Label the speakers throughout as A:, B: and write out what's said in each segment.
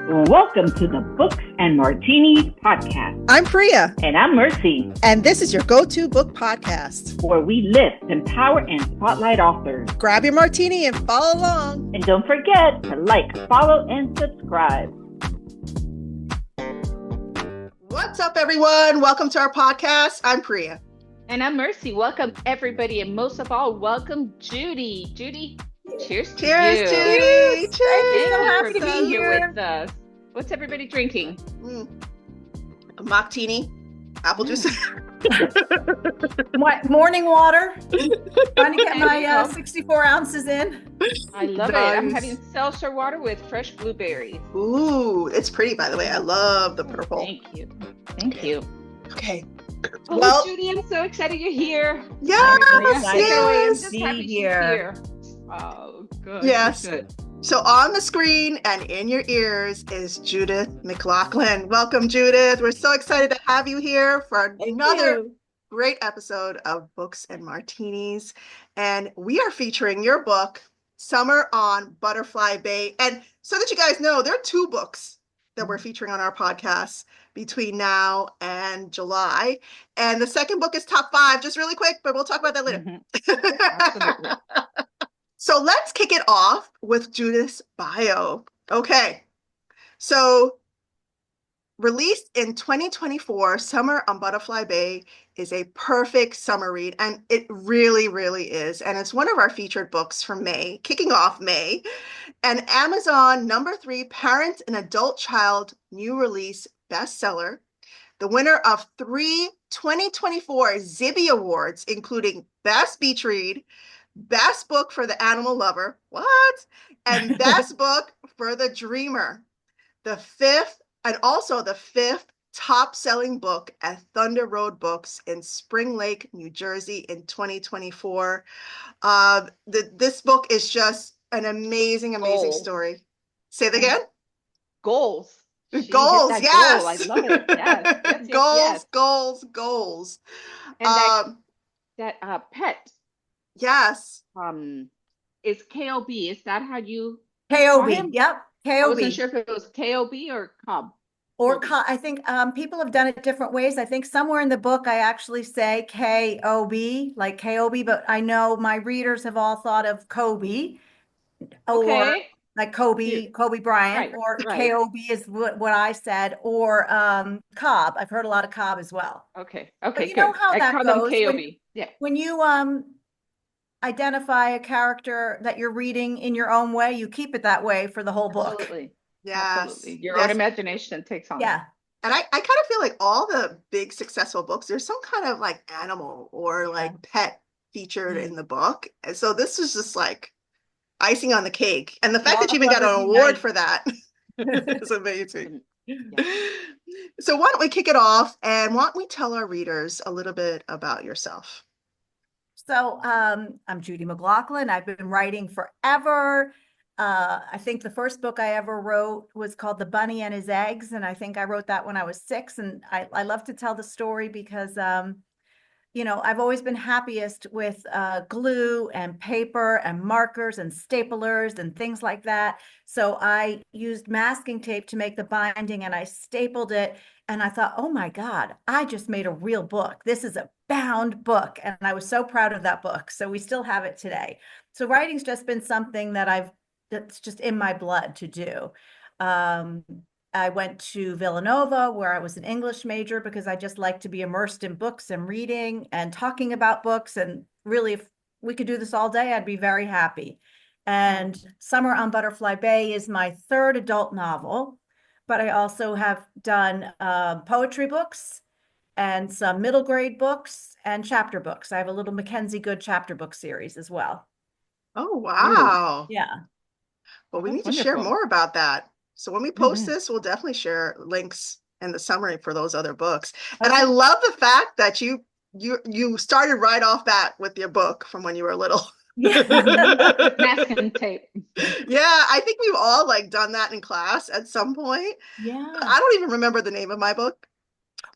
A: Welcome to the Books and Martinis podcast.
B: I'm Priya.
A: And I'm Mercy.
B: And this is your go-to book podcast,
A: where we lift, empower, and spotlight authors.
B: Grab your martini and follow along.
A: And don't forget to like, follow, and subscribe.
B: What's up, everyone? Welcome to our podcast. I'm Priya.
C: And I'm Mercy. Welcome, everybody. And most of all, welcome, Judy. Judy, cheers to you.
B: Cheers, Judy. Cheers.
C: So
B: happy
C: to be here with us. What's everybody drinking?
B: A martini, apple juice.
D: Morning water. Trying to get my 64 ounces in.
C: I love it. I'm having seltzer water with fresh blueberries.
B: Ooh, it's pretty, by the way. I love the purple.
C: Thank you. Thank you.
B: Okay.
C: Well, Judy, I'm so excited you're here.
B: Yes,
C: I'm just
D: be
C: happy
D: here.
C: She's here. Oh, good.
B: Yes.
C: Good.
B: So on the screen and in your ears is Judith McLaughlin. Welcome, Judith. We're so excited to have you here for another great episode of Books and Martinis. And we are featuring your book, Summer on Butterfly Bay. And so that you guys know, there are two books that we're featuring on our podcast between now and July. And the second book is top 5, just really quick, but we'll talk about that later.
C: Absolutely.
B: So let's kick it off with Judith's bio. Okay. So released in 2024, Summer on Butterfly Bay is a perfect summer read, and it really, really is. And it's one of our featured books for May, kicking off May. And Amazon #3 parent and adult child new release bestseller, the winner of 3 2024 Zibby Awards, including Best Beach Read, Best Book for the Animal Lover, and Best Book for the Dreamer. The fifth top-selling book at Thunder Road Books in Spring Lake, New Jersey in 2024. This book is just an amazing story. Say that again?
C: Goals.
B: Goals, yes.
C: Goal. I love it. Yes.
B: Goals.
C: And that pet.
B: Yes.
C: Is KOB. Is that how you
D: KOB.
C: him?
D: Yep. KOB.
C: I wasn't sure if it was KOB or Cobb.
D: Or I think people have done it different ways. I think somewhere in the book I actually say KOB, like KOB, but I know my readers have all thought of Kobe. Or like Kobe Bryant, or KOB is what I said, or Cobb. I've heard a lot of Cobb as well.
C: Okay,
D: but you know how that goes.
C: KOB.
D: When you identify a character that you're reading in your own way, you keep it that way for the whole book.
C: Absolutely.
B: Yes.
C: Absolutely. Your own imagination takes on.
D: Yeah.
B: And I kind of feel like all the big successful books, there's some kind of like animal or like pet featured in the book. And so this is just like icing on the cake. And the fact that you even got an award for that is amazing. So why don't we kick it off, and why don't we tell our readers a little bit about yourself?
D: So I'm Judy McLaughlin. I've been writing forever. I think the first book I ever wrote was called The Bunny and His Eggs. And I think I wrote that when I was 6. And I love to tell the story because, I've always been happiest with glue and paper and markers and staplers and things like that. So I used masking tape to make the binding, and I stapled it. And I thought, oh my God, I just made a real book. This is a bound book. And I was so proud of that book. So we still have it today. So writing's just been something that's just in my blood to do. I went to Villanova, where I was an English major, because I just like to be immersed in books and reading and talking about books. And really, if we could do this all day, I'd be very happy. And Summer on Butterfly Bay is my 3rd adult novel, but I also have done poetry books and some middle grade books and chapter books. I have a little Mackenzie Good chapter book series as well.
B: Oh, wow.
D: Ooh, yeah.
B: Well, we need to share more about that. So when we post this, we'll definitely share links and the summary for those other books. And I love the fact that you started right off bat with your book from when you were little.
C: Masking tape.
B: Yeah, I think we've all done that in class at some point.
D: Yeah.
B: I don't even remember the name of my book.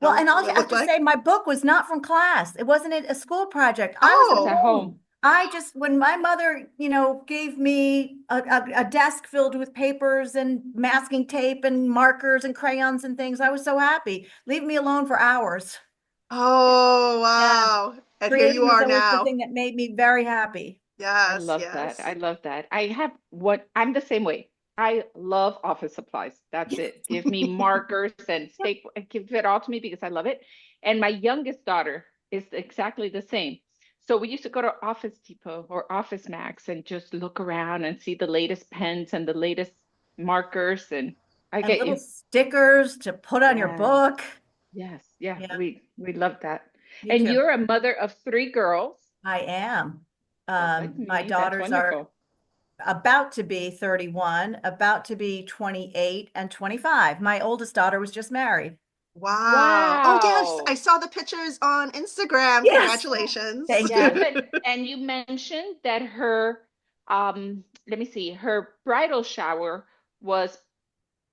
D: Well, and I'll have to say, my book was not from class. It wasn't a school project. I was
C: at home.
D: when my mother, gave me a desk filled with papers and masking tape and markers and crayons and things, I was so happy. Leave me alone for hours.
B: Oh,
D: Yeah.
B: wow. And here you
D: Creating was
B: are
D: always the
B: now.
D: thing that made me very happy.
C: I
B: Yes,
C: love that.
B: yes.
C: I love that. I'm the same way. I love office supplies. That's it. Give me markers and staple, give it all to me because I love it. And my youngest daughter is exactly the same. So we used to go to Office Depot or Office Max and just look around and see the latest pens and the latest markers. And I
D: And
C: get
D: little
C: you.
D: stickers to put on your
C: Yes,
D: book.
C: yes, yeah.
D: Yeah,
C: We love that.
D: me
C: And
D: too.
C: you're a mother of three girls,
D: I am.
C: just like
D: My
C: me. That's
D: daughters are
C: wonderful.
D: about to be 31, about to be 28 and 25. My oldest daughter was just married.
B: Wow. Oh, yes. I
C: Wow.
B: saw the pictures on Instagram.
D: Yes.
B: Congratulations.
D: Thank
C: Yes,
D: you.
C: and you mentioned that let me see, her bridal shower was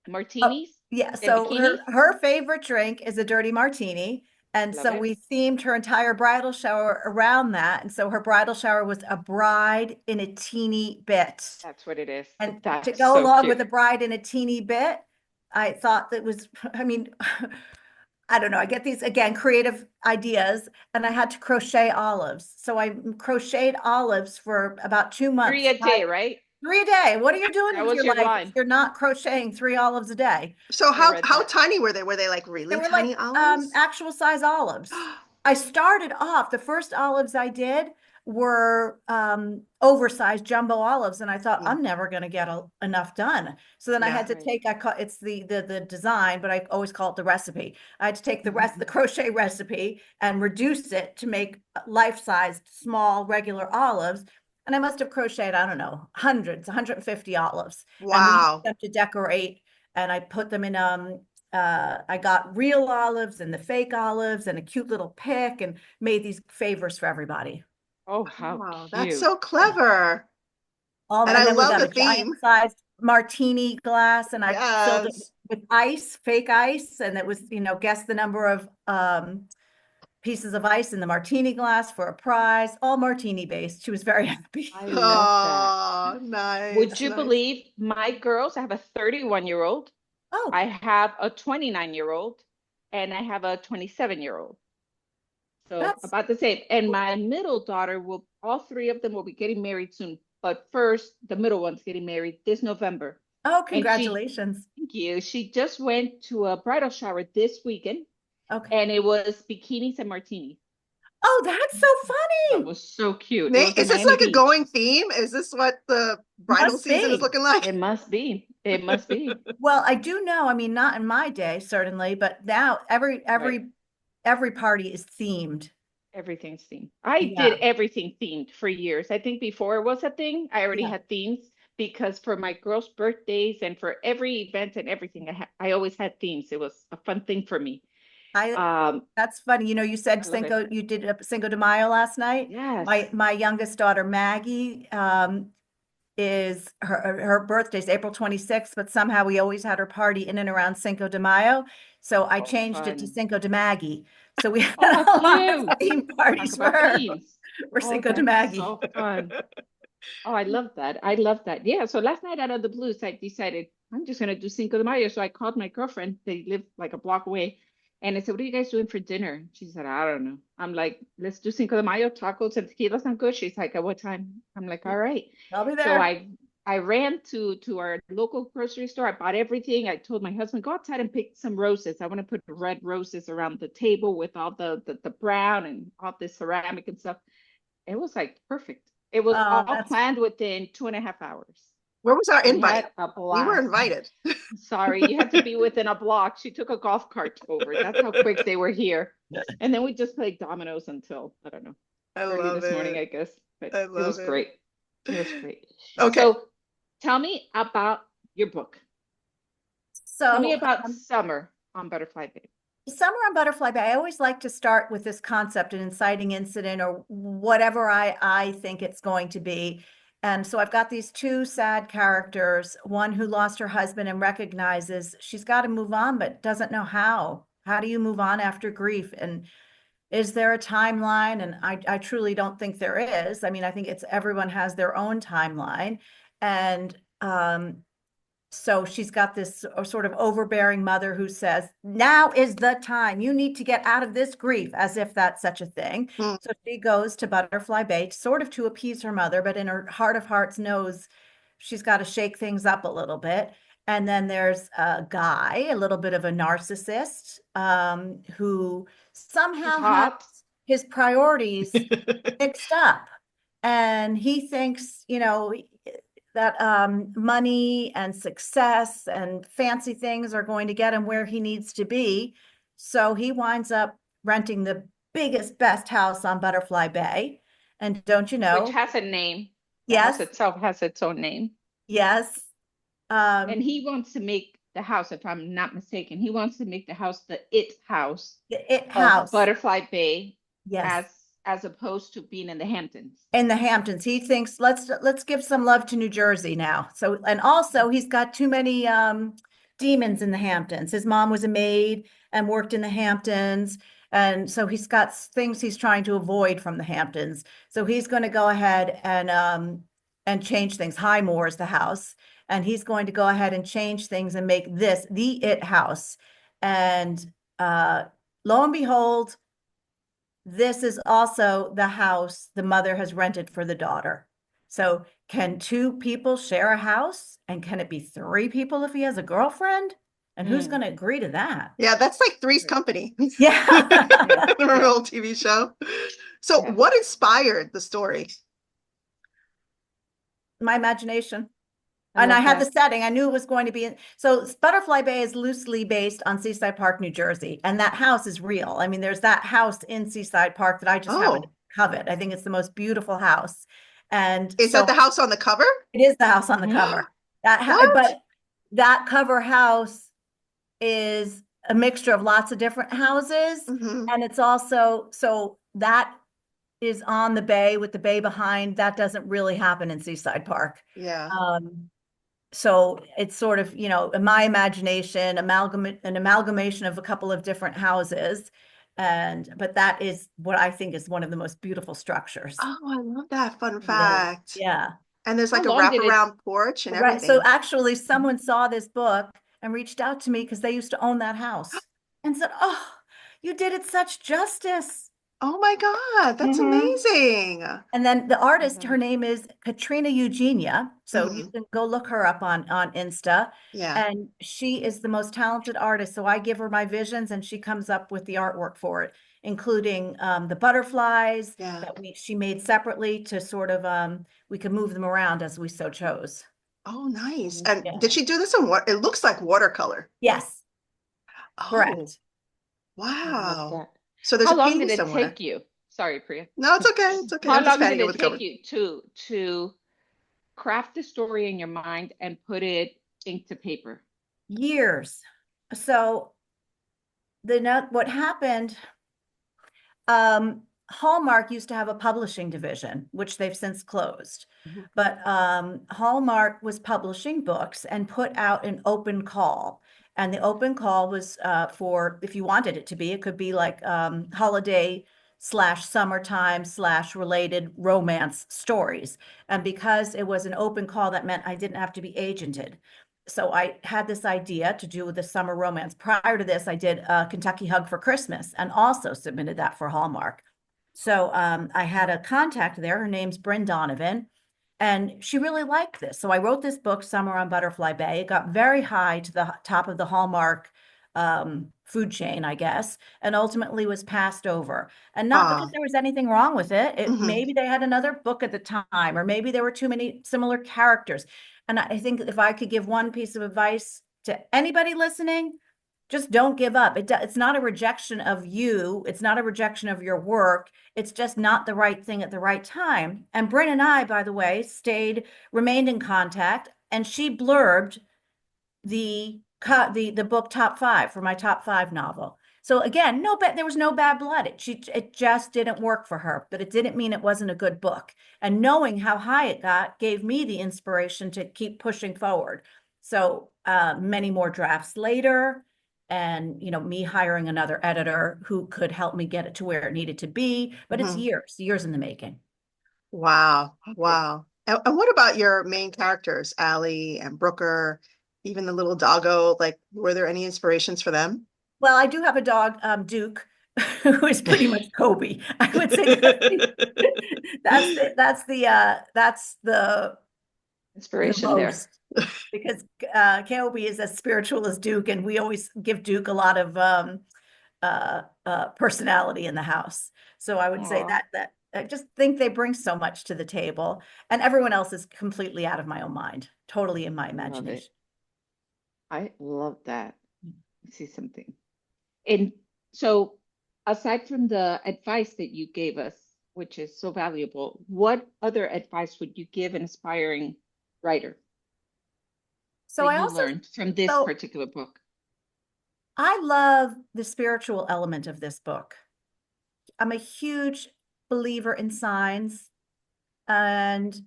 D: Oh,
C: martinis
D: yeah.
C: and
D: So
C: bikinis.
D: her favorite drink is a dirty martini. And
C: Love
D: so
C: it.
D: we themed her entire bridal shower around that. And so her bridal shower was a bride in a teeny bit.
C: That's what it is.
D: And to
C: That's
D: go
C: so
D: along with
C: cute.
D: a bride in a teeny bit, I thought that was, I mean, I don't know. I get these again, creative ideas, and I had to crochet olives. So I crocheted olives for about 2 months.
C: Three a day, right?
D: 3 a day. What are you doing
C: That
D: with
C: was
D: your
C: your
D: life if
C: line.
D: you're not crocheting 3 olives a day?
B: So
C: I read
B: how
C: that.
B: tiny were they? Were they like
D: They
B: really
D: were like
B: tiny olives?
D: actual size olives. I started off, the first olives I did were oversized jumbo olives, and I thought
B: Mm,
D: I'm never going to get enough done. So then I had
B: yeah.
D: to
C: Right.
D: take, I call it's the design, but I always call it the recipe. I had to take the crochet recipe and reduce it to make life-sized small regular olives. And I must have crocheted, I don't know, hundreds, 150 olives. And we used
B: Wow.
D: them to decorate, and I put them in I got real olives and the fake olives and a cute little pick and made these favors for everybody.
C: Oh, how
B: Wow, that's
C: cute.
B: so clever. And I
D: And then we
B: love
D: got
B: the
D: a giant
B: theme.
D: sized martini glass, and I filled it
B: Yes.
D: with ice, fake ice, and it was, guess the number of pieces of ice in the martini glass for a prize, all martini based. She was very happy.
C: I love that.
B: Oh,
C: Would
B: nice,
C: you
B: nice.
C: believe my girls? I have a 31-year-old,
D: Oh,
C: I have a 29-year-old, and I have a 27-year-old. So
D: that's
C: about the same. And my middle daughter all three of them will be getting married soon. But first, the middle one's getting married this November.
D: oh,
C: And
D: congratulations.
C: thank you. She just went to a bridal shower this weekend,
D: Okay.
C: and it was bikinis and martinis.
D: Oh, that's so
C: That
D: funny.
C: was so cute. It was
B: Nate,
C: in
B: is this
C: Miami
B: like a
C: Beach.
B: going theme? Is this what the bridal
D: Must
B: season is
D: be.
B: looking like?
C: It must be. It must be.
D: Well, I do know, I mean, not in my day, certainly, but now
C: Right.
D: every party is themed.
C: Everything's themed. I
D: Yeah,
C: did everything themed for years. I think before it was a thing, I already
D: yeah.
C: had themes because for my girls' birthdays and for every event and everything, I always had themes. It was a fun thing for me.
D: I
C: Um,
D: That's funny. You said
C: I love it.
D: you did a Cinco de Mayo last night.
C: Yes.
D: My youngest daughter Maggie is her birthday's April 26th, but somehow we always had her party in and around Cinco de Mayo. So I
C: Oh,
D: changed it to
C: fun.
D: Cinco de Maggie. So we
C: Oh,
D: had
C: how
D: a lot of
C: cute.
D: theme
C: Talk
D: parties for
C: about
D: her
C: themes.
D: for
C: Oh,
D: Cinco de
C: that's
D: Maggie.
C: so fun. Oh, I love that. I love that. Yeah. So last night out of the blues, I decided I'm just gonna do Cinco de Mayo. So I called my girlfriend. They live like a block away. And I said, "What are you guys doing for dinner?" She said, "I don't know." I'm like, "Let's do Cinco de Mayo, tacos and tequila sound good." She's like, "At what time?" I'm like, "All right."
D: I'll be
C: So
D: there.
C: I ran to our local grocery store. I bought everything. I told my husband, "Go outside and pick some roses. I want to put red roses around the table with all the brown and all this ceramic and stuff." It was like perfect. It was
D: Oh,
C: all planned within 2.5 hours.
B: Where was our
C: We
B: invite?
C: had a
B: We were
C: blast.
B: invited.
C: Sorry, you had to be within a block. She took a golf cart over. That's how quick they were here. And then we just played dominoes until, I don't know,
B: I
C: early
B: love
C: this morning,
B: it.
C: I guess. But
B: I
C: it was
B: love it.
C: great. It was great.
B: Okay.
C: So tell me about your book. Tell me
D: So
C: about Summer on Butterfly Bay.
D: Summer on Butterfly Bay, I always like to start with this concept, an inciting incident or whatever I think it's going to be. And so I've got these two sad characters, one who lost her husband and recognizes she's got to move on, but doesn't know how. How do you move on after grief? And is there a timeline? And I truly don't think there is. I mean, I think everyone has their own timeline. And so she's got this sort of overbearing mother who says, now is the time. You need to get out of this grief, as if that's such a thing.
B: Mm.
D: So she goes to Butterfly Bay, sort of to appease her mother, but in her heart of hearts knows she's got to shake things up a little bit. And then there's a guy, a little bit of a narcissist, who somehow has his priorities mixed up. And he thinks, that money and success and fancy things are going to get him where he needs to be. So he winds up renting the biggest, best house on Butterfly Bay. And don't you know?
C: Which has a name. The
D: Yes.
C: house itself has its own name.
D: Yes.
C: And he wants to make the house, if I'm not mistaken, he wants to make the house the house.
D: The it house.
C: Butterfly Bay.
D: Yes.
C: As opposed to being in the Hamptons.
D: In the Hamptons, he thinks let's give some love to New Jersey now. So, and also he's got too many demons in the Hamptons. His mom was a maid and worked in the Hamptons, and so he's got things he's trying to avoid from the Hamptons. So he's going to go ahead and change things. Highmore is the house, and he's going to go ahead and change things and make this the it house. And lo and behold, this is also the house the mother has rented for the daughter. So can two people share a house? And can it be three people if he has a girlfriend? And who's going to agree to that?
B: Yeah, that's like Three's Company.
D: Yeah.
B: The old TV show. So what inspired the story?
D: My imagination. And I had the setting. I knew it was going to be. So Butterfly Bay is loosely based on Seaside Park, New Jersey. And that house is real. I mean, there's that house in Seaside Park that I just happen to covet. I think it's the most beautiful house. And
B: is that the house on the cover?
D: It is the house on the cover. But that cover house is a mixture of lots of different houses.
B: Mm-hmm.
D: And it's also, so that is on the bay with the bay behind. That doesn't really happen in Seaside Park.
B: Yeah.
D: So it's sort of, in my imagination, an amalgamation of a couple of different houses. But that is what I think is one of the most beautiful structures.
B: Oh, I love that fun fact.
D: Yeah.
B: And there's like a wraparound porch and everything.
D: So actually someone saw this book and reached out to me because they used to own that house and said, oh, you did it such justice.
B: Oh my God, that's amazing.
D: And then the artist, her name is Katrina Eugenia. So you can go look her up on Insta.
B: Yeah.
D: And she is the most talented artist. So I give her my visions and she comes up with the artwork for it, including the butterflies that she made separately to sort of, we could move them around as we so chose.
B: Oh, nice. And did she do this in what? It looks like watercolor.
D: Yes.
B: Oh,
D: correct.
B: Wow. So there's
C: How
B: a
C: long
B: painting
C: did it
B: somewhere.
C: take you? Sorry, Priya.
B: No, it's okay. It's okay.
C: How long did it take you to craft the story in your mind and put it into paper?
D: Years. So what happened, Hallmark used to have a publishing division, which they've since closed. But Hallmark was publishing books and put out an open call. And the open call was for, if you wanted it to be, it could be like holiday / summertime / related romance stories. And because it was an open call, that meant I didn't have to be agented. So I had this idea to do the summer romance. Prior to this, I did Kentucky Hug for Christmas and also submitted that for Hallmark. So I had a contact there. Her name's Bryn Donovan. And she really liked this. So I wrote this book, Summer on Butterfly Bay. It got very high to the top of the Hallmark food chain, I guess, and ultimately was passed over. And not because there was anything wrong with it. Maybe they had another book at the time, or maybe there were too many similar characters. And I think if I could give one piece of advice to anybody listening, just don't give up. It's not a rejection of you. It's not a rejection of your work. It's just not the right thing at the right time. And Bryn and I, by the way, remained in contact, and she blurbed the book top 5 for my top 5 novel. So again, there was no bad blood. It just didn't work for her, but it didn't mean it wasn't a good book. And knowing how high it got gave me the inspiration to keep pushing forward. So many more drafts later, and, me hiring another editor who could help me get it to where it needed to be. But it's years in the making.
B: Wow. Wow. And what about your main characters, Allie and Brooker, even the little doggo? Like, were there any inspirations for them?
D: Well, I do have a dog, Duke, who is pretty much Kobe. I would say that's the
C: Inspiration there.
D: most, because Kobe is as spiritual as Duke, and we always give Duke a lot of personality in the house. So I would say that I just think they bring so much to the table, and everyone else is completely out of my own mind, totally in my imagination.
C: I love that. I see something. And so aside from the advice that you gave us, which is so valuable, what other advice would you give an aspiring writer
D: So
C: that
D: I
C: you
D: also
C: learned from this particular book?
D: I love the spiritual element of this book. I'm a huge believer in signs, and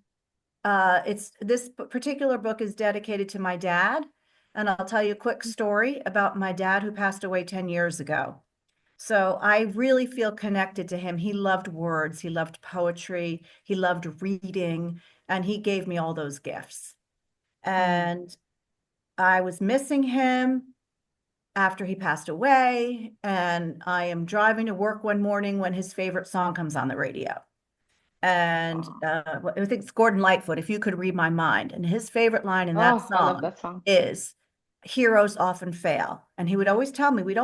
D: this particular book is dedicated to my dad. And I'll tell you a quick story about my dad who passed away 10 years ago. So I really feel connected to him. He loved words, he loved poetry, he loved reading, and he gave me all those gifts. And I was missing him after he passed away, and I am driving to work one morning when his favorite song comes on the radio. And I think it's Gordon Lightfoot, If You Could Read My Mind. And his favorite line in that
C: I love that song.
D: is, heroes often fail. And he would always tell me, you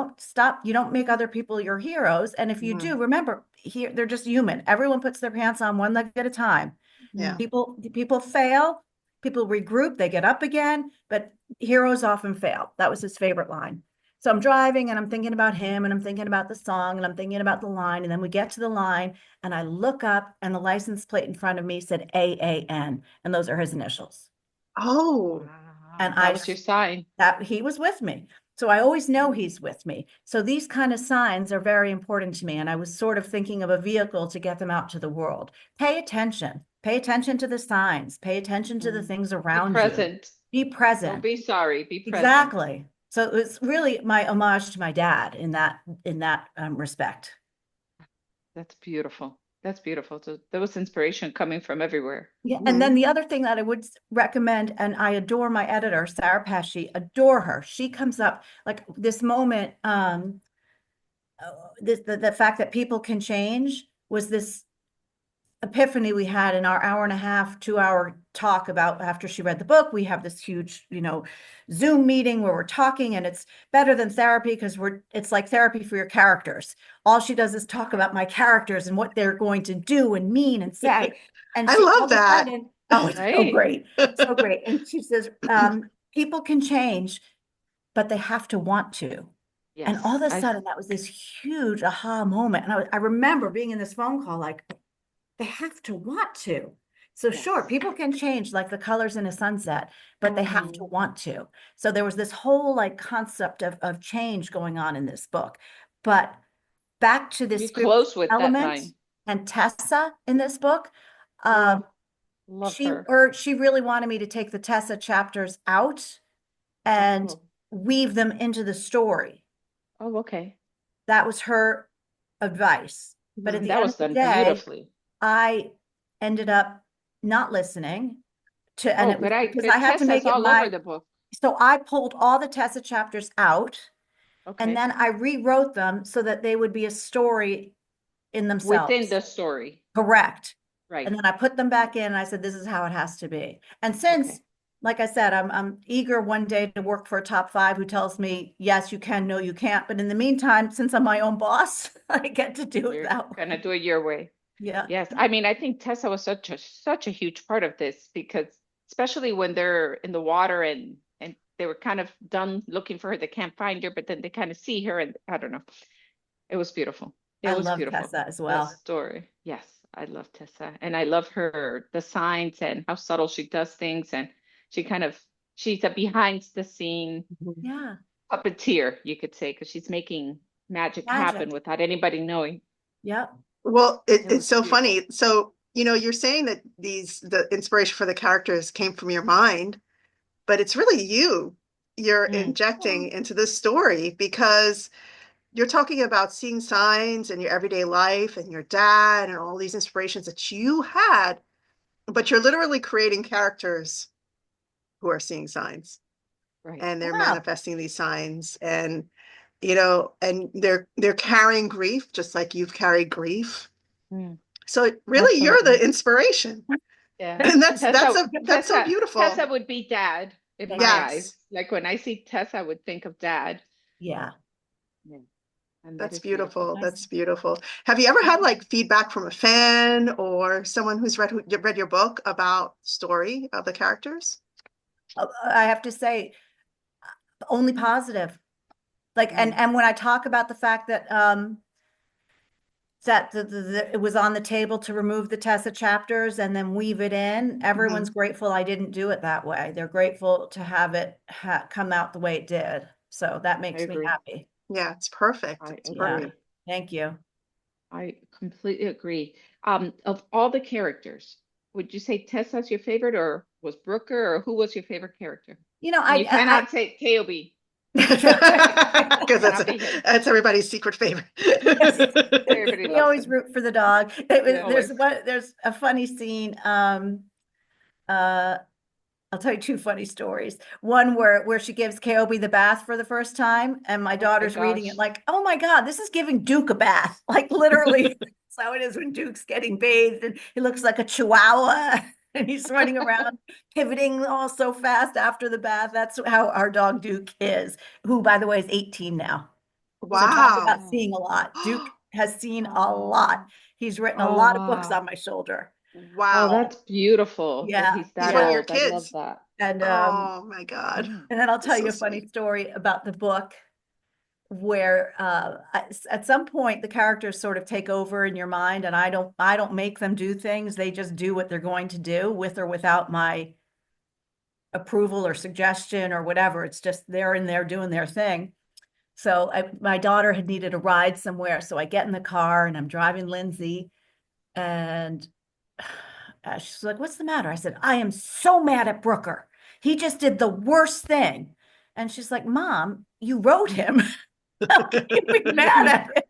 D: don't make other people your heroes. And if you do, remember, they're just human. Everyone puts their pants on one leg at a time.
B: Yeah.
D: People fail, people regroup, they get up again, but heroes often fail. That was his favorite line. So I'm driving and I'm thinking about him, and I'm thinking about the song, and I'm thinking about the line. And then we get to the line and I look up, and the license plate in front of me said AAN, and those are his initials.
B: Oh,
C: and that was your sign
D: that he was with me. So I always know he's with me. So these kind of signs are very important to me. And I was sort of thinking of a vehicle to get them out to the world. Pay attention to the signs, pay attention to the things around you. Be present.
C: Don't be sorry. Be present.
D: Exactly. So it's really my homage to my dad in that respect.
C: That's beautiful. That's beautiful. So there was inspiration coming from everywhere.
D: Yeah. And then the other thing that I would recommend, and I adore my editor, Sarah Pesci, adore her. She comes up like this moment, the fact that people can change was this epiphany we had in our 1.5 2-hour talk about after she read the book. We have this huge, Zoom meeting where we're talking, and it's better than therapy because it's like therapy for your characters. All she does is talk about my characters and what they're going to do and mean and say. And
B: I love that.
D: It's so great. So great. And she says, people can change, but they have to want to. Yes, and all of a sudden that was this huge aha moment. And I remember being in this phone call, like, they have to want to. So sure, people can change like the colors in a sunset, but they have to want to. So there was this whole like concept of change going on in this book. But back to this
C: close with
D: element and Tessa in this book, she really wanted me to take the Tessa chapters out and weave them into the story.
C: Oh, okay.
D: That was her advice. But at the end of the day, beautifully. I ended up not listening to, and because I had to make it over the book. So I pulled all the Tessa chapters out, and then I rewrote them so that they would be a story in themselves.
C: Within the story.
D: Correct.
C: Right.
D: And then I put them back in, and I said, this is how it has to be. And since, like I said, I'm eager one day to work for a top 5 who tells me, yes, you can, no, you can't. But in the meantime, since I'm my own boss, I get to do it that way.
C: You're going to do it your way.
D: Yeah.
C: Yes. I mean, I think Tessa was such a huge part of this, because especially when they're in the water and they were kind of done looking for her, they can't find her, but then they kind of see her, and I don't know. It was beautiful.
D: I love Tessa as well.
C: The story. Yes. I love Tessa, and I love the signs and how subtle she does things. And she's a behind the scene puppeteer, you could say, because she's making magic happen without anybody knowing.
D: Yep.
B: Well, it's so funny. So, you're saying that the inspiration for the characters came from your mind, but it's really you you're injecting into this story, because you're talking about seeing signs in your everyday life and your dad and all these inspirations that you had, but you're literally creating characters who are seeing signs,
C: Right.
B: and they're
D: Wow.
B: manifesting these signs, and and they're carrying grief just like you've carried grief. So really, you're the
C: Absolutely.
B: inspiration.
C: Yeah.
B: And that's so
C: Tessa,
B: beautiful.
C: Tessa would be dad in my
B: Yes.
C: eyes. Like when I see Tessa, I would think of dad.
D: Yeah.
C: Yeah. And that
B: That's
C: is beautiful.
B: beautiful. That's beautiful. Have you ever had like feedback from a fan or someone who's read your book about the story of the characters?
D: I have to say, only positive. Like, and when I talk about the fact that that it was on the table to remove the Tessa chapters and then weave it in, everyone's grateful I didn't do it that way. They're grateful to have it come out the way it did. So that makes me happy.
B: Yeah, it's perfect. It's perfect.
D: Thank you.
C: I completely agree. Of all the characters, would you say Tessa's your favorite, or was Brooker, or who was your favorite character?
D: You know,
C: You cannot say KOB.
B: Because that's everybody's secret favorite.
C: Everybody
D: we always
C: him.
D: root for the dog. There's a funny scene. I'll tell you two funny stories. One where she gives KOB the bath for the first time, and my daughter's reading it like, oh my God, this is giving Duke a bath. Like literally, that's how it is when Duke's getting bathed, and he looks like a chihuahua, and he's running around, pivoting all so fast after the bath. That's how our dog Duke is, who, by the way, is 18 now.
B: Wow.
D: So talk about seeing a lot. Duke has seen a lot. He's written a lot of books on my shoulder.
B: Wow.
C: Oh, that's beautiful.
D: Yeah.
C: He's that
B: one of your
C: old.
B: kids.
C: I love that.
D: And
B: oh my God.
D: And then I'll tell
B: That's
D: you a
B: so
D: funny
B: sweet.
D: story about the book where at some point the characters sort of take over in your mind, and I don't make them do things. They just do what they're going to do with or without my approval or suggestion or whatever. It's just they're in there doing their thing. So my daughter had needed a ride somewhere. So I get in the car and I'm driving Lindsay, and she's like, what's the matter? I said, I am so mad at Brooker. He just did the worst thing. And she's like, Mom, you wrote him. How can you be mad at him?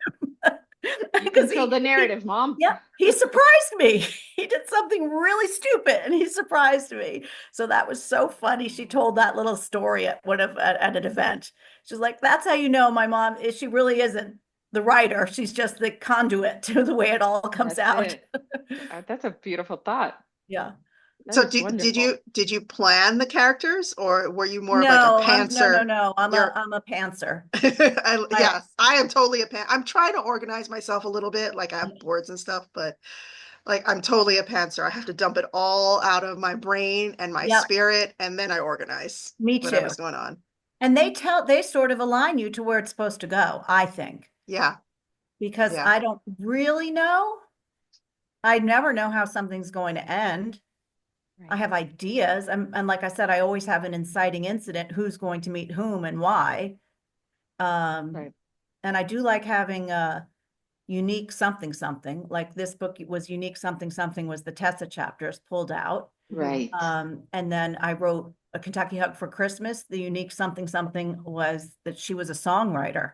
C: You control the narrative, Mom.
D: Yeah, he surprised me. He did something really stupid and he surprised me. So that was so funny. She told that little story at an event. She's like, that's how you know my mom is. She really isn't the writer. She's just the conduit to the way it all comes out.
C: That's a beautiful thought.
D: Yeah.
B: So did you plan the characters, or were you more like a pantser?
D: No. I'm a pantser.
B: Yes, I am totally a I'm trying to organize myself a little bit. Like I have boards and stuff, but like I'm totally a pantser. I have to dump it all out of my brain and my spirit, and then I organize.
D: Me too.
B: Whatever's going on.
D: And they sort of align you to where it's supposed to go, I think.
B: Yeah.
D: Because I don't really know. I never know how something's going to end. Right. I have ideas. And like I said, I always have an inciting incident, who's going to meet whom and why. And I do like having a unique something. Like this book was unique something was the Tessa chapters pulled out.
C: Right.
D: And then I wrote A Kentucky Hug for Christmas. The unique something was that she was a songwriter.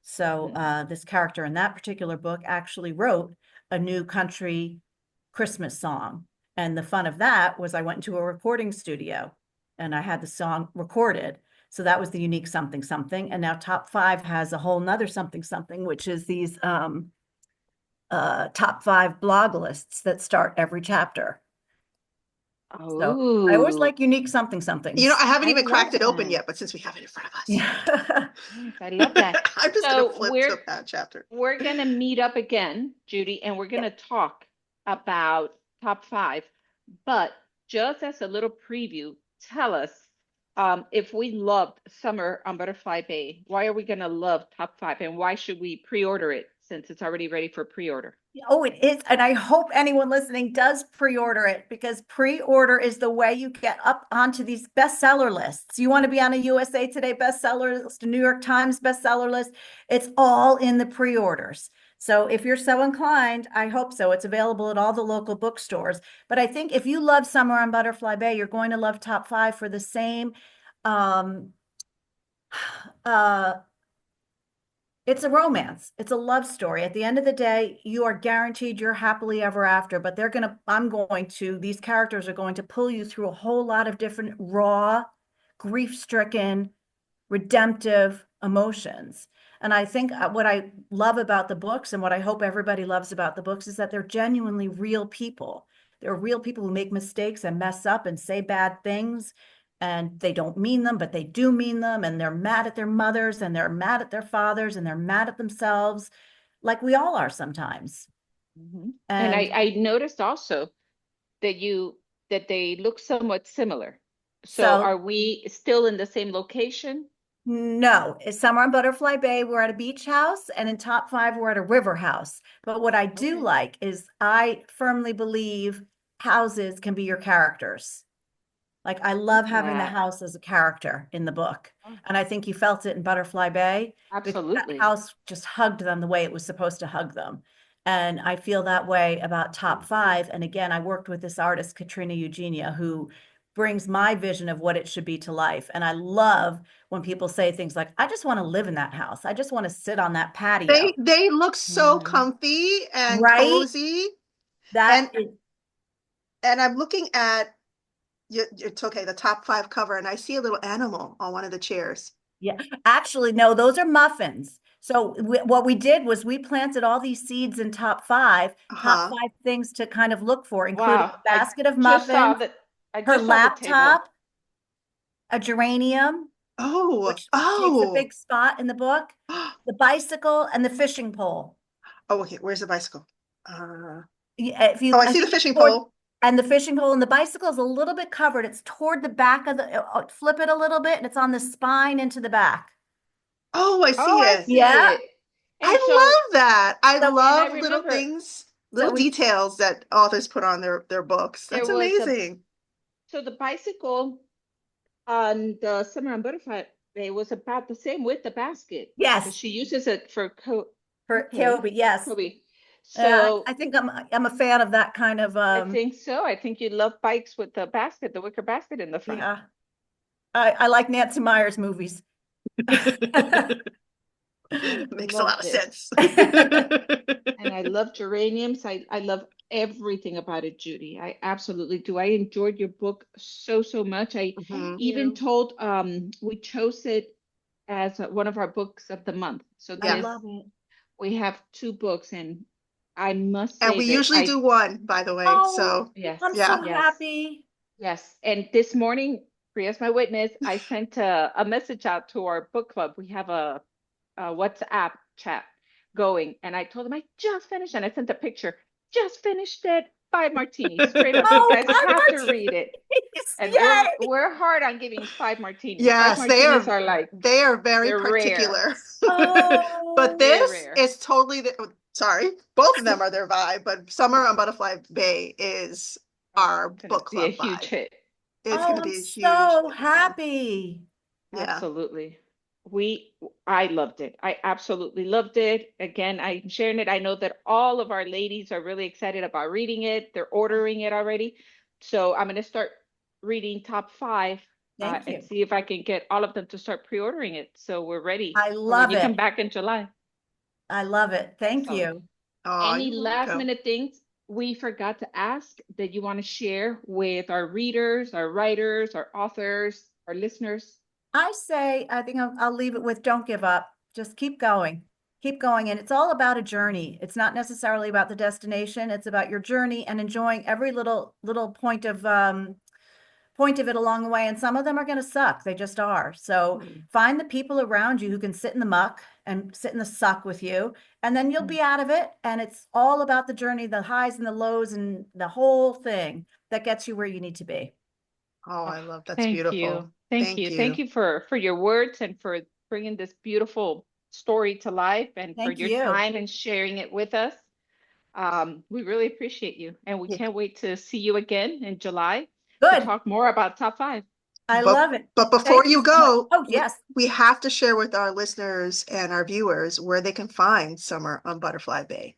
D: So this character in that particular book actually wrote a new country Christmas song. And the fun of that was I went into a recording studio and I had the song recorded. So that was the unique something. And now Top 5 has a whole nother something, which is these top 5 blog lists that start every chapter. So I always like unique something.
B: You know, I haven't even cracked it open yet, but since we have it in front of us.
D: Yeah.
C: I love that.
B: I'm just going to flip to that chapter.
C: We're going to meet up again, Judy, and we're going to talk about Top 5. But just as a little preview, tell us if we loved Summer on Butterfly Bay, why are we going to love Top 5, and why should we pre-order it since it's already ready for pre-order?
D: Oh, it is. And I hope anyone listening does pre-order it, because pre-order is the way you get up onto these bestseller lists. You want to be on a USA Today bestseller list, a New York Times bestseller list. It's all in the pre-orders. So if you're so inclined, I hope so. It's available at all the local bookstores. But I think if you love Summer on Butterfly Bay, you're going to love Top 5 for the same it's a romance. It's a love story. At the end of the day, you are guaranteed you're happily ever after, but these characters are going to pull you through a whole lot of different raw, grief-stricken, redemptive emotions. And I think what I love about the books and what I hope everybody loves about the books is that they're genuinely real people. They're real people who make mistakes and mess up and say bad things, and they don't mean them, but they do mean them. And they're mad at their mothers and they're mad at their fathers and they're mad at themselves, like we all are sometimes.
C: And
D: And
C: I noticed also that they look somewhat similar. So
D: So-
C: are we still in the same location?
D: no, it's Summer on Butterfly Bay, we're at a beach house, and in Top 5, we're at a river house. But what I do
C: Okay.
D: like is I firmly believe houses can be your characters. Like I love having the
C: that.
D: house as a character in the book.
C: Oh.
D: And I think you felt it in Butterfly Bay. Because
C: Absolutely.
D: that house just hugged them the way it was supposed to hug them. And I feel that way about Top 5. And again, I worked with this artist, Katrina Eugenia, who brings my vision of what it should be to life. And I love when people say things like, I just want to live in that house. I just want to sit on that patio.
B: They look so
C: Mhm.
B: comfy and
D: Right?
B: cozy.
D: That
B: And-
D: is-
B: And I'm looking at it's okay, the Top 5 cover, and I see a little animal on one of the chairs.
D: Actually, no, those are muffins. So what we did was we planted all these seeds in Top 5,
B: Uh-huh.
D: top 5 things to kind of look for, including
C: Wow.
D: a basket of
C: Just saw
D: muffins,
C: that. I
D: her
C: just saw the table.
D: laptop, a geranium,
B: Oh,
D: which takes a big spot in the book, the bicycle, and the fishing pole.
B: Oh, okay. Where's the bicycle?
D: If you,
B: Oh, I see the fishing
D: toward-
B: pole.
D: And the fishing pole, and the bicycle is a little bit covered. It's toward the back of flip it a little bit, and it's on the spine into the back.
B: Oh, I see
C: Oh, I
B: it.
C: see
D: Yeah.
C: it. And
B: I
C: so-
B: love that. I
D: So-
B: love
C: And I
B: little
C: remember-
B: things, little
D: we-
B: details that authors put on their books. That's
C: There was a-
B: amazing.
C: So the bicycle on the Summer on Butterfly Bay was about the same with the basket.
D: Yes,
C: She uses it for
D: for
C: okay.
D: Kobe, yes.
C: Kobe.
D: Uh,
C: So
D: I think I'm a fan of that kind of
C: I think so. I think you love bikes with the basket, the wicker basket in the front.
D: yeah. I like Nancy Meyers movies.
B: Makes a lot of
C: Loved it.
B: sense.
C: And I love geraniums. I love everything about it, Judy. I absolutely do. I enjoyed your book so much. I
B: Mhm.
C: even told we chose it as one of our books of the month. So
D: I
C: this,
D: love it.
C: we have 2 books, and I must say
B: And we
C: that
B: usually do one, by the way.
D: Oh,
B: So
C: yes,
D: I'm
B: Yeah.
D: so
C: yes.
D: happy.
C: Yes, and this morning, Priya's my witness, I sent a message out to our book club. We have a WhatsApp chat going, and I told them I just finished, and I sent a picture. Just finished it. 5 martinis. Straight up,
D: Oh,
C: you guys
D: 5
C: have to read it. And
D: Yay!
C: we're hard on giving 5 martinis.
B: Yes,
C: 5
B: they
C: martinis are like
B: they are very
C: They're rare.
B: particular.
D: Oh,
B: But
C: Very
B: this
C: rare.
B: is totally sorry, both of them are their vibe, but Summer on Butterfly Bay is our
C: gonna
B: book
C: be
B: club
C: a huge
B: vibe.
C: hit.
B: It's
D: oh,
B: gonna
D: I'm
B: be a huge
D: so
B: hit.
D: happy.
B: Yeah.
C: Absolutely. I loved it. I absolutely loved it. Again, I'm sharing it. I know that all of our ladies are really excited about reading it. They're ordering it already. So I'm going to start reading Top 5
D: Thank you.
C: and see if I can get all of them to start pre-ordering it. So we're ready.
D: I
C: for
D: love
C: when you come
D: it.
C: back in July.
D: I love it. Thank
C: So-
D: you.
B: Oh,
C: Any
B: you're
C: last
B: welcome.
C: minute things we forgot to ask that you want to share with our readers, our writers, our authors, our listeners?
D: I think I'll leave it with don't give up. Just keep going. Keep going. And it's all about a journey. It's not necessarily about the destination. It's about your journey and enjoying every little point of it along the way. And some of them are going to suck. They just are. So find the people around you who can sit in the muck and sit in the suck with you, and then you'll be out of it. And it's all about the journey, the highs and the lows and the whole thing that gets you where you need to be.
B: Oh, I love that's
C: Thank
B: beautiful.
C: you. Thank
B: Thank
C: you.
B: you.
C: Thank you for your words and for bringing this beautiful story to life and for
D: Thank
C: your
D: you.
C: time and sharing it with us. We really appreciate you, and we
B: Yeah.
C: can't wait to see you again in July to
D: Good.
C: talk more about Top 5.
D: I
B: But-
D: love it.
B: But before
D: Thank
B: you
D: so much.
B: go,
D: Oh, yes.
B: we have to share with our listeners and our viewers where they can find Summer on Butterfly Bay.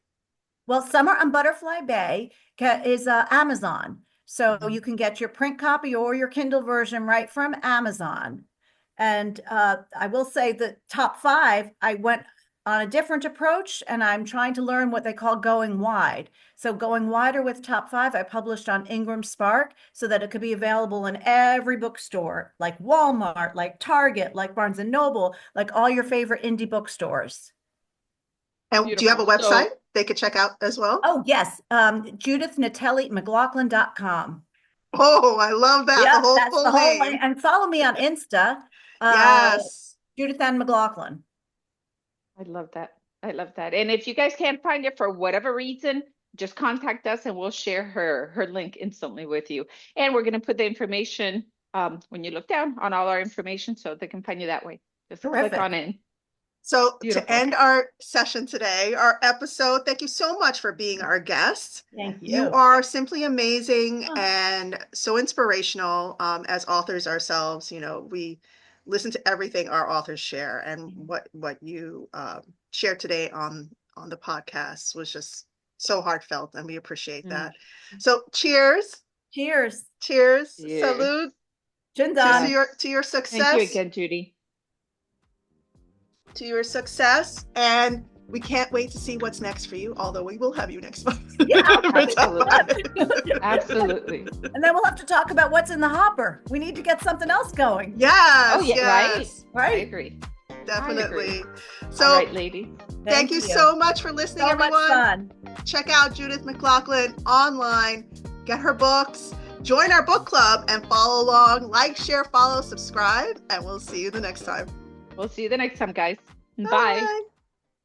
D: Well, Summer on Butterfly Bay is Amazon. So
B: Mhm.
D: you can get your print copy or your Kindle version right from Amazon. And I will say the top 5, I went on a different approach, and I'm trying to learn what they call going wide. So going wider with top 5, I published on Ingram Spark so that it could be available in every bookstore, like Walmart, like Target, like Barnes and Noble, like all your favorite indie bookstores.
B: And do you have a
C: Beautiful.
B: website they could check out as well?
D: Oh, yes. JudithNataliMcLaughlin.com.
B: Oh, I love that.
D: Yeah,
B: The whole
D: that's
B: full
D: the whole
B: name.
D: name. And follow me on Insta.
B: Yes.
D: Judith Ann McLaughlin.
C: I love that. I love that. And if you guys can't find it for whatever reason, just contact us and we'll share her link instantly with you. And we're going to put the information when you look down on all our information so they can find you that way. Just click
D: Terrific.
C: on in.
B: So
C: Beautiful.
B: to end our session today, our episode, thank you so much for being our guest.
D: Thank
B: You are simply amazing and so inspirational. As authors ourselves, we listen to everything our authors share, and what you shared today on the podcast was just so heartfelt, and we appreciate that. So cheers.
D: Cheers.
B: Cheers.
C: Cheers.
B: Salute
D: Chindan.
B: to your success.
C: Thank you again, Judy.
B: To your success, and we can't wait to see what's next for you, although we will have you next month.
D: Yeah,
C: Absolutely. Absolutely.
D: And then we'll have to talk about what's in the hopper. We need to get something else going.
B: Yes.
C: Oh, yeah,
B: yes,
C: right. I agree.
B: Definitely.
C: All
B: So
C: right, ladies.
B: thank you so much for listening,
D: So
B: everyone.
D: much fun.
B: Check out Judith McLaughlin online. Get her books. Join our book club and follow along. Like, share, follow, subscribe, and we'll see you the next time.
C: We'll see you the next time, guys. Bye.
B: Bye.